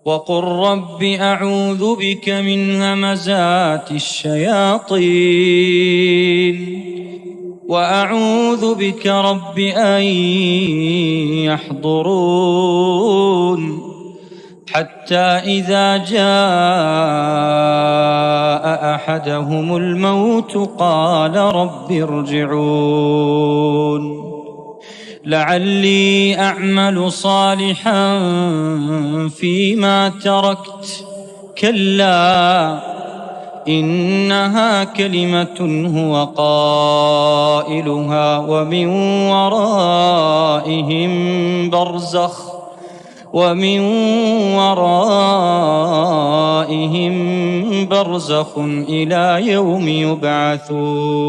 وقل رب أعوذ بك من همزات الشياطين وأعوذ بك رب أن يحضرون حتى إذا جاء أحدهم الموت قال رب ارجعون لعلي أعمل صالحا فيما تركت كلا إنها كلمة هو قائلها ومن ورائهم برزخ إلى يوم يبعثون